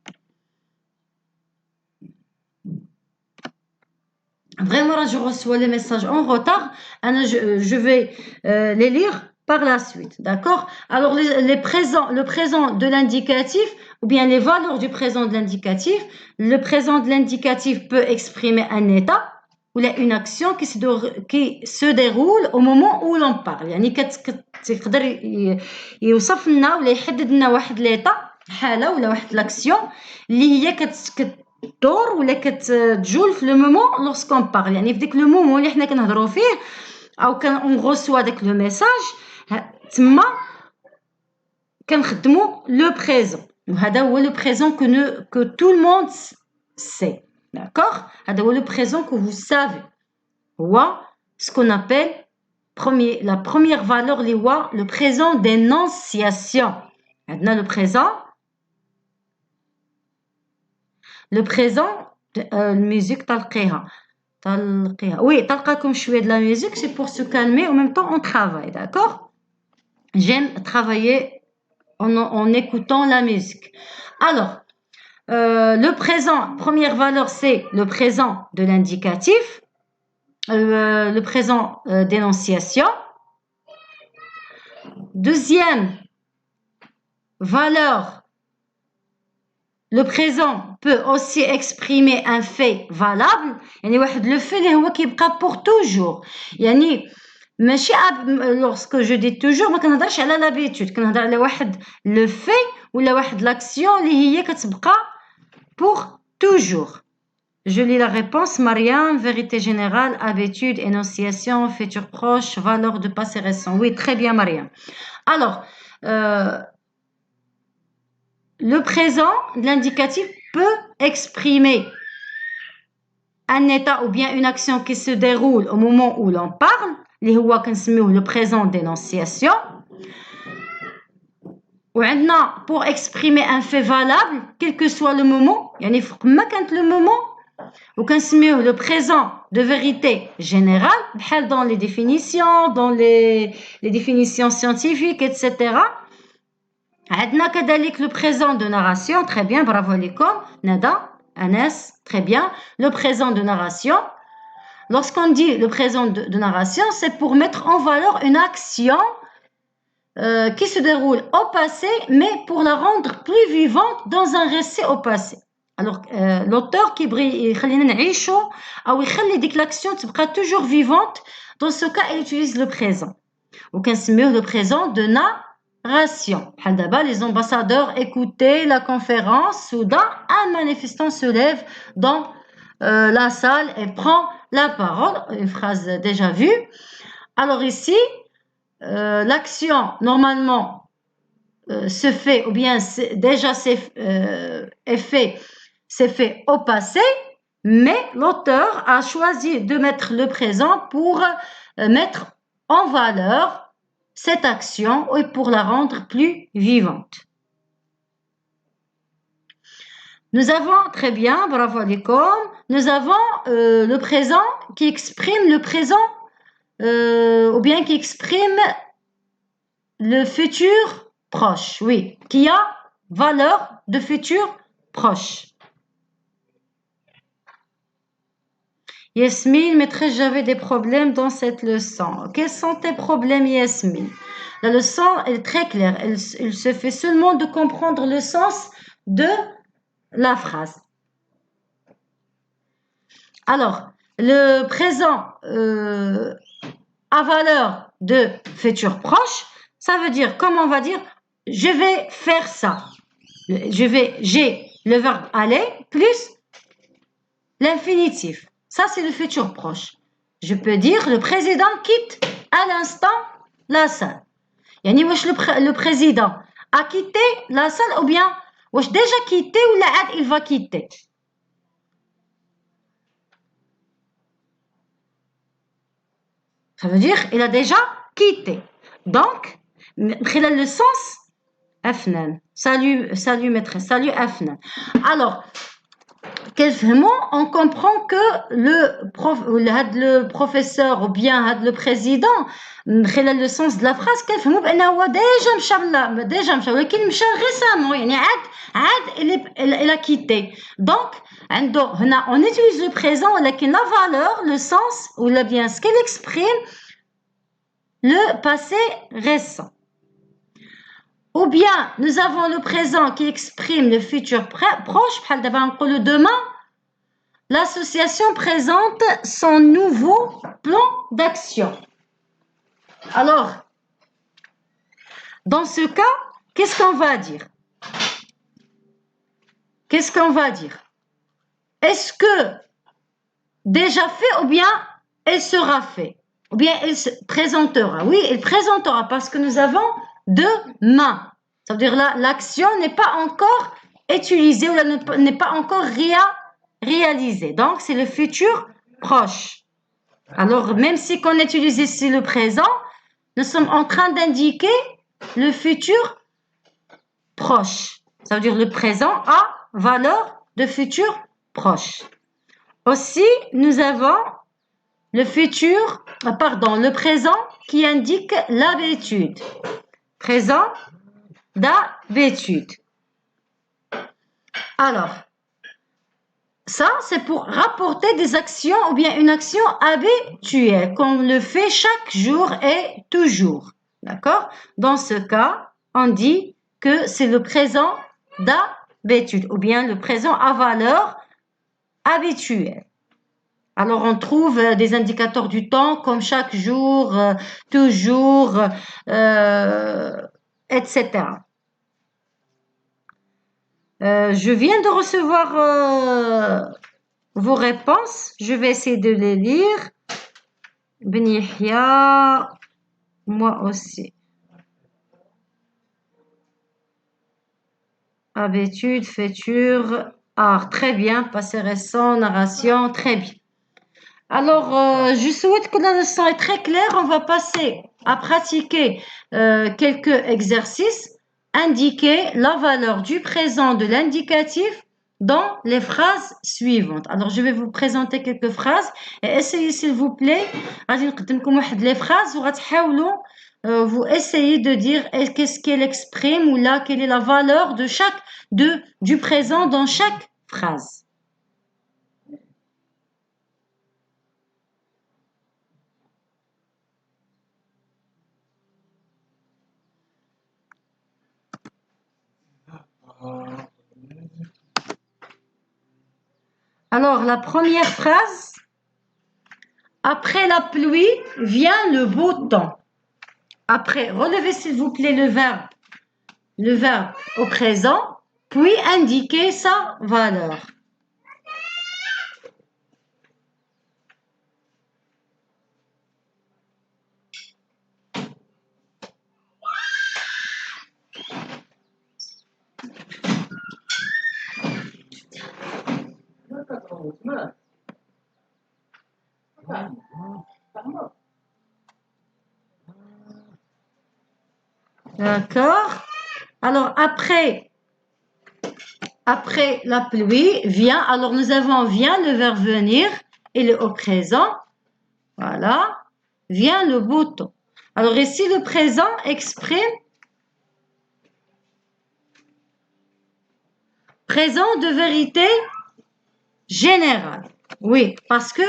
Vraiment, je reçois les messages en retard. Je vais les lire par la suite. D'accord? Alors, le présent de l'indicatif, ou bien les valeurs du présent de l'indicatif. Le présent de l'indicatif peut exprimer un état ou une action qui se déroule au moment où l'on parle. يعني تقدر يوصف لنا ولا يحدد لنا واحد l'état حالة ولا واحد l'action اللي هي كتدور ولا كتجول في لو مومون لورسكون بارل. يعني في ديك لو مومون اللي حنا كنهضروا فيه او كان اون غوسوا داك لو ميساج تما كنخدموا لو بريزون. وهذا هو لو بريزون que tout le monde sait. D'accord? هذا هو le présent que vous savez. هو ce qu'on appelle la première valeur اللي هو le présent d'énonciation. عندنا le présent. Le présent الميوزيك طلقيها. Oui, طلقاكم شويه de la musique, c'est pour se calmer. En même temps on travaille, d'accord? J'aime travailler en écoutant la musique. Alors, le présent, première valeur, c'est le présent de l'indicatif, le présent d'énonciation. Deuxième valeur, le présent peut aussi exprimer un fait valable. يعني واحد le fait اللي هو كيبقى pour toujours. يعني ماشي lorsque je dis toujours ما كنهضرش على l'habitude, كنهضر على واحد le fait ولا واحد l'action اللي هي كتبقى pour toujours. Je lis la réponse. Mariam, vérité générale, habitude, énonciation, futur proche, valeur de passé récent. Oui, très bien Mariam. Alors, le présent de l'indicatif peut exprimer un état ou bien une action qui se déroule au moment où l'on parle, اللي هو كنسميوه le présent d'énonciation. وعندنا pour exprimer un fait valable quel que soit le moment, يعني ما كانت le moment وكنسميوه le présent de vérité générale, بحال dans les définitions, dans les définitions scientifiques, etc. عندنا كذلك le présent de narration. Très bien, bravo عليكم Nada, Anas, très bien. Le présent de narration. Lorsqu'on dit le présent de narration, c'est pour mettre en valeur une action qui se déroule au passé, mais pour la rendre plus vivante dans un récit au passé. Alors, l'auteur qui يخلينا نعيشوا أو يخلي ديك l'action تبقى toujours vivante. Dans ce cas, il utilise le présent. وكنسميوه le présent de narration. بحال دابا les ambassadeurs écoutaient la conférence. Soudain, un manifestant se lève dans la salle et prend la parole. Une phrase déjà vue. Alors ici, l'action normalement se fait, ou bien déjà c'est fait au passé, mais l'auteur a choisi de mettre le présent pour mettre en valeur cette action et pour la rendre plus vivante. Nous avons, très bien, bravo alaikum, nous avons le présent qui exprime le présent ou bien qui exprime le futur proche, oui, qui a valeur de futur proche. Yasmine, maîtresse, j'avais des problèmes dans cette leçon. Quels sont tes problèmes, Yasmine? La leçon est très claire. Il se fait seulement de comprendre le sens de la phrase. Alors, le présent à valeur de futur proche, ça veut dire, comme on va dire, je vais faire ça. J'ai le verbe aller plus l'infinitif. Ça, c'est le futur proche. Je peux dire, le président quitte à l'instant la salle. يعني واش le président a quitté la salle ou bien واش déjà quitté ou là il va quitter. Ça veut dire il a déjà quitté. Donc, le sens Afnan. Salut maîtresse, salut Afnan. Alors, on comprend que le professeur ou bien le président, le sens de la phrase, déjà récemment, il a quitté. Donc, on utilise le présent, la valeur, le sens, ou bien ce qu'il exprime, le passé récent. Ou bien, nous avons le présent qui exprime le futur proche, demain, l'association présente son nouveau plan d'action. Alors, dans ce cas, qu'est-ce qu'on va dire? Qu'est-ce qu'on va dire? Est-ce que déjà fait ou bien elle sera fait? Ou bien elle se présentera? Oui, elle présentera parce que nous avons demain. Ça veut dire l'action n'est pas encore utilisée ou n'est pas encore réalisée. Donc, c'est le futur proche. Alors, même si on utilise ici le présent, nous sommes en train d'indiquer le futur proche. Ça veut dire le présent a valeur de futur proche. Aussi, nous avons le présent qui indique l'habitude. Présent d'habitude. Alors, ça, c'est pour rapporter des actions ou bien une action habituelle, qu'on le fait chaque jour et toujours. D'accord? Dans ce cas, on dit que c'est le présent d'habitude ou bien le présent à valeur habituelle. Alors, on trouve des indicateurs du temps comme chaque jour, toujours, etc. Je viens de recevoir vos réponses. Je vais essayer de les lire. Ben Yahya, moi aussi. Habitude, futur, art. Très bien. Passé récent, narration. Très bien. Alors, je souhaite que la leçon est très claire. On va passer à pratiquer quelques exercices. Indiquer la valeur du présent de l'indicatif dans les phrases suivantes. Alors, je vais vous présenter quelques phrases et essayez, s'il vous plaît, les phrases, vous essayez de dire qu'est-ce qu'elle exprime ou là, quelle est la valeur de du présent dans chaque phrase. Alors, la première phrase, après la pluie vient le beau temps. Après, relevez s'il vous plaît le verbe au présent, puis indiquez sa valeur. D'accord. Alors, après la pluie, vient. Alors, nous avons vient, le verbe venir, et le au présent. Voilà. Vient le beau temps. Alors, ici, le présent exprime présent de vérité générale. Oui, parce que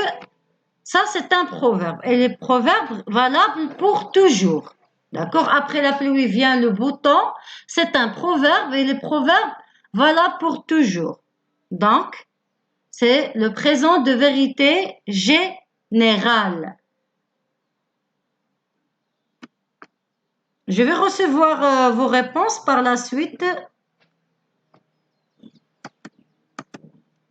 ça, c'est un proverbe. Et les proverbes valables pour toujours. D'accord? Après la pluie vient le beau temps. C'est un proverbe et les proverbes valables pour toujours. Donc, c'est le présent de vérité générale. Je vais recevoir vos réponses par la suite.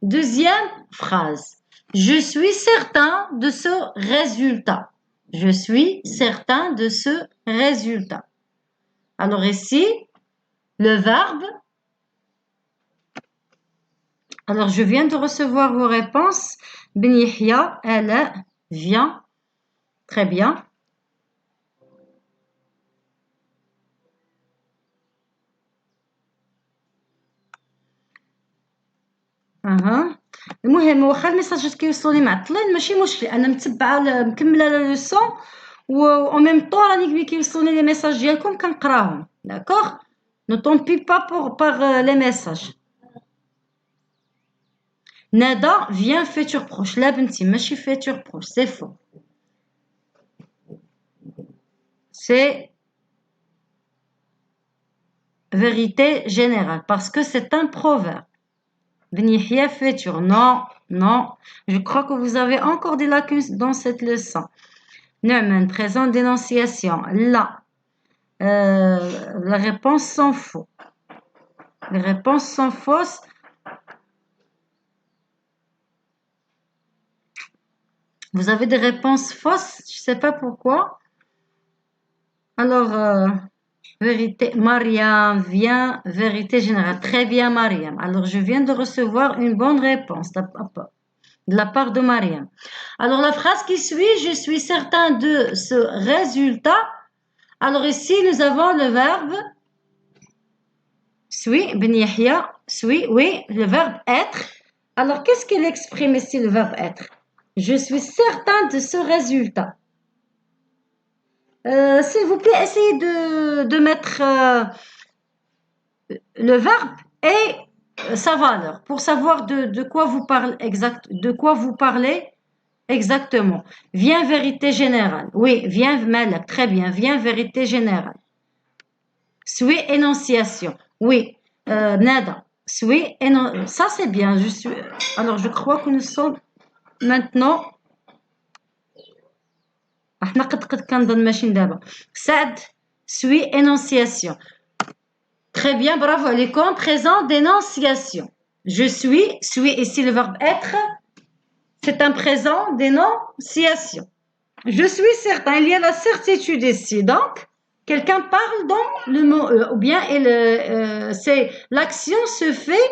Deuxième phrase. Je suis certain de ce résultat. Je suis certain de ce résultat. Alors ici, le verbe. Alors, je viens de recevoir vos réponses. Ben Yahya, elle vient. Très bien. اها المهم واخا الميساجات كيوصلوني معطلين ماشي مشكل انا متبعه مكمله لا لوسون و ميم طون راني كيوصلوني لي ميساج ديالكم كنقراهم داكوغ نو طون بي با باغ لي ميساج نادا فيان فيتور بروش لا بنتي ماشي فيتور بروش سي فو سي vérité générale parce que c'est un proverbe. Bnihya futur. Non, non. Je crois que vous avez encore des lacunes dans cette leçon. Nu'man, présent d'énonciation. Là. La réponse sont faux. Les réponses sont fausses. Vous avez des réponses fausses. Je ne sais pas pourquoi. Alors, vérité. Mariam vient. Vérité générale. Très bien, Mariam. Alors, je viens de recevoir une bonne réponse de la part de Mariam. Alors, la phrase qui suit, je suis certain de ce résultat. Alors, ici, nous avons le verbe suis, Ben Yahya, suis, oui, le verbe être. Alors, qu'est-ce qu'il exprime ici, le verbe être? Je suis certain de ce résultat. S'il vous plaît, essayez de mettre le verbe et sa valeur pour savoir de quoi vous parlez exactement. Viens vérité générale. Oui, viens malak, très bien. Viens vérité générale. Suis énonciation. Oui, nada. Suis énonciation. Ça c'est bien. Alors je crois que nous sommes maintenant. Sad, suis énonciation. Très bien, bravo. Les comptes présents d'énonciation. Je suis ici le verbe être. C'est un présent d'énonciation. Je suis certain, il y a la certitude ici. Donc, quelqu'un parle dans le mot ou bien c'est l'action se fait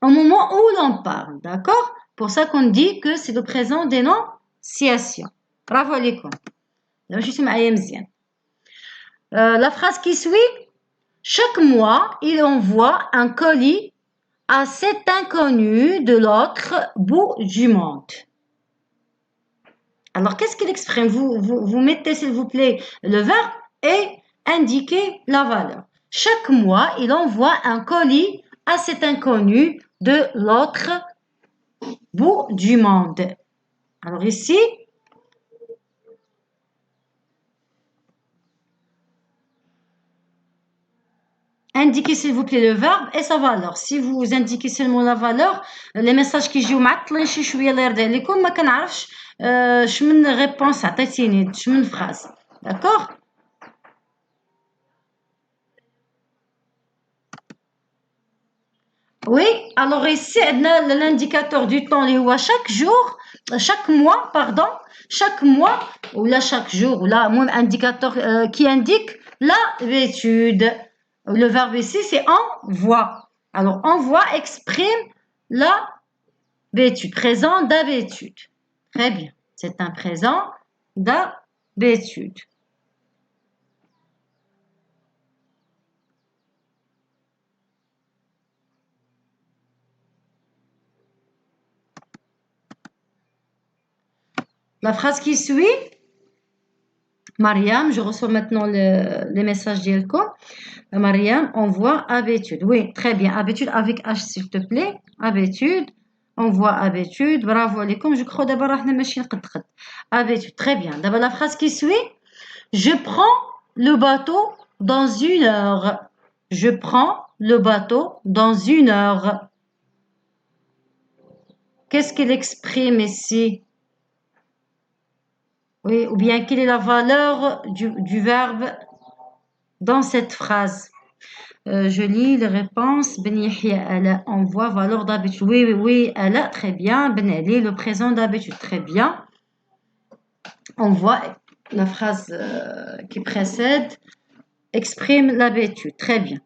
au moment où l'on parle, d'accord? Pour ça qu'on dit que c'est le présent d'énonciation. Bravo alaikum. Je suis مزيان. La phrase qui suit, chaque mois, il envoie un colis à cet inconnu de l'autre bout du monde. Alors, qu'est-ce qu'il exprime? Vous mettez, s'il vous plaît, le verbe et indiquez la valeur. Chaque mois, il envoie un colis à cet inconnu de l'autre bout du monde. Alors ici, indiquez, s'il vous plaît, le verbe et sa valeur. Si vous indiquez seulement la valeur, les messages qui jouent معطلين شي شويه الله يرضي عليكم ما كنعرفش شمن ريبونس عطيتيني شمن phrase. D'accord? Oui, alors ici l'indicateur du temps اللي هو chaque mois pardon, chaque mois ou là chaque jour ou là mon indicateur qui indique l'habitude. Le verbe ici c'est envoie. Alors envoie exprime l'habitude, présent d'habitude. Très bien, c'est un présent d'habitude. La phrase qui suit, Mariam, je reçois maintenant les messages d'Elko. Mariam, envoie habitude. Oui, très bien. Habitude avec H, s'il te plaît. Habitude. Envoie habitude. Bravo, alaikum. Je crois d'abord à la machine. Habitude. Très bien. D'abord, la phrase qui suit. Je prends le bateau dans 1 heure. Je prends le bateau dans 1 heure. Qu'est-ce qu'il exprime ici? Oui, ou bien quelle est la valeur du verbe dans cette phrase? Je lis les réponses. Ben Yahya, elle envoie valeur d'habitude. Oui, oui, oui, elle a très bien. Ben Ali, le présent d'habitude. Très bien. On voit la phrase qui précède exprime l'habitude. Très bien.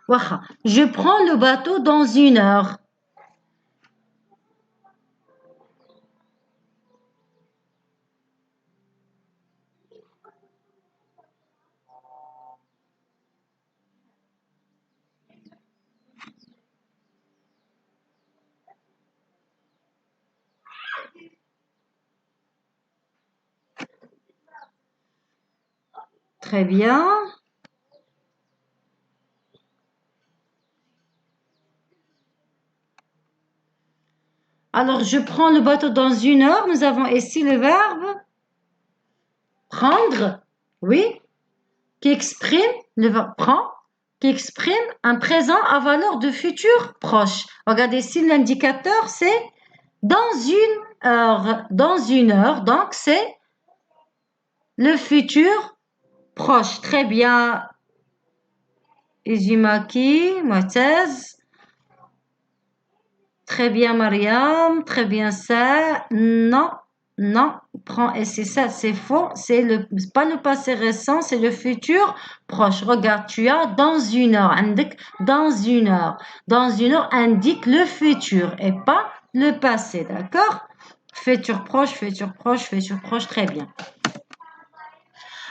Waha. Je prends le bateau dans 1 heure. Très bien. Alors, je prends le bateau dans 1 heure. Nous avons ici le verbe prendre, oui, qui exprime le verbe prend, qui exprime un présent à valeur de futur proche. Regardez ici, l'indicateur, c'est dans 1 heure. Dans 1 heure, donc c'est le futur proche. Très bien. Izumaki, Moitez. Très bien, Mariam. Très bien, ça. Non, non. Prends et c'est ça, c'est faux. C'est pas le passé récent, c'est le futur proche. Regarde, tu as dans 1 heure. Indique dans 1 heure. Dans 1 heure indique le futur et pas le passé, d'accord? Futur proche, futur proche, futur proche. Très bien.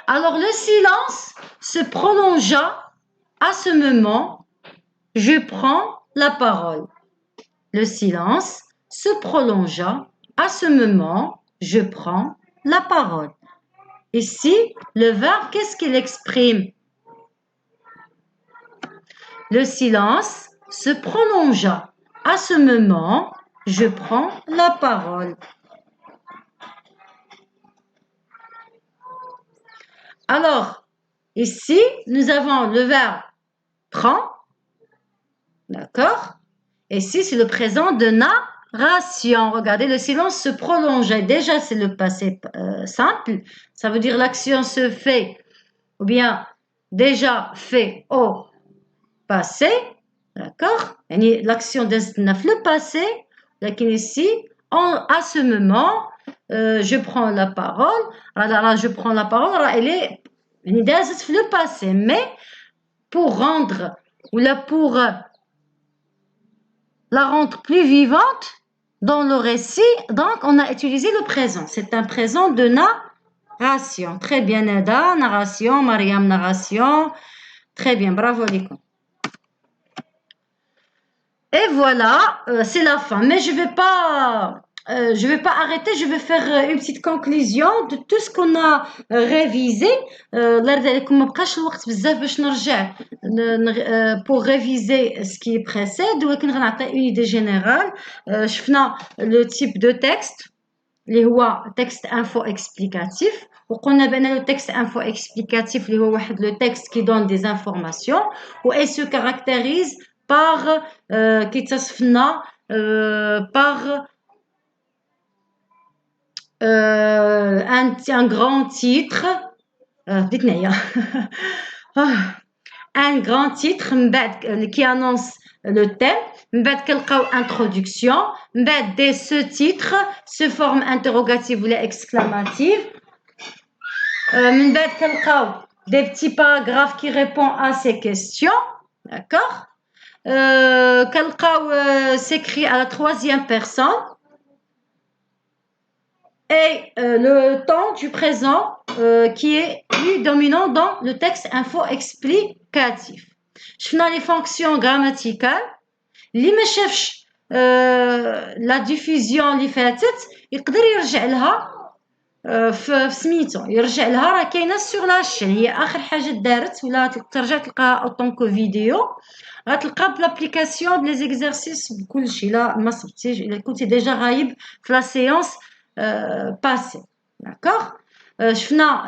Alors, le silence se prolongea à ce moment. Je prends la parole. Le silence se prolongea. À ce moment, je prends la parole. Ici, le verbe, qu'est-ce qu'il exprime? Le silence se prolongea. À ce moment, je prends la parole. Alors, ici, nous avons le verbe prend. D'accord? Ici, c'est le présent de narration. Regardez, le silence se prolongeait. Déjà, c'est le passé simple. Ça veut dire l'action se fait, ou bien déjà fait au passé. D'accord? L'action d'Esnaf, le passé. Lakin ici, à ce moment, je prends la parole. Alors, je prends la parole. Alors, elle est le passé. Mais pour rendre, ou là pour la rendre plus vivante dans le récit, donc on a utilisé le présent. C'est un présent de narration. Très bien, Nada, narration, Mariam, narration. Très bien, bravo les cours. Et voilà, c'est la fin. Mais je vais pas arrêter, je vais faire une petite conclusion de tout ce qu'on a révisé. Pour réviser ce qui précède, une idée générale. شفنا le type de texte اللي هو texte info explicatif. وقلنا بأن le texte info explicatif اللي هو واحد le texte qui donne des informations et se caractérise par par un grand titre un grand titre qui annonce le thème. Introduction. Dès ce titre se forme interrogative ou exclamative. Des petits paragraphes qui répondent à ces questions. D'accord? S'écrit à la 3e personne. Et le temps du présent qui est plus dominant dans le texte info explicatif. شفنا les fonctions grammaticales. اللي ما شافش la diffusion اللي فاتت يقدر يرجع لها في سميتو، يرجع لها راه كاينه سور لاشين، هي اخر حاجه دارت ولا ترجع تلقاها اوطونكو فيديو. غتلقى بلابليكاسيون بلي زيكزارسيس بكلشي. لا ما صبتيش الا كنتي ديجا غايب في لا سيونس passé. D'accord? شفنا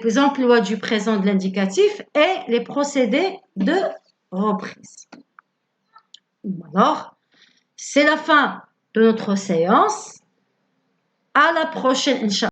les emplois du présent de l'indicatif et les procédés de reprise. Alors, c'est la fin de notre séance. À la prochaine, Inch'Allah.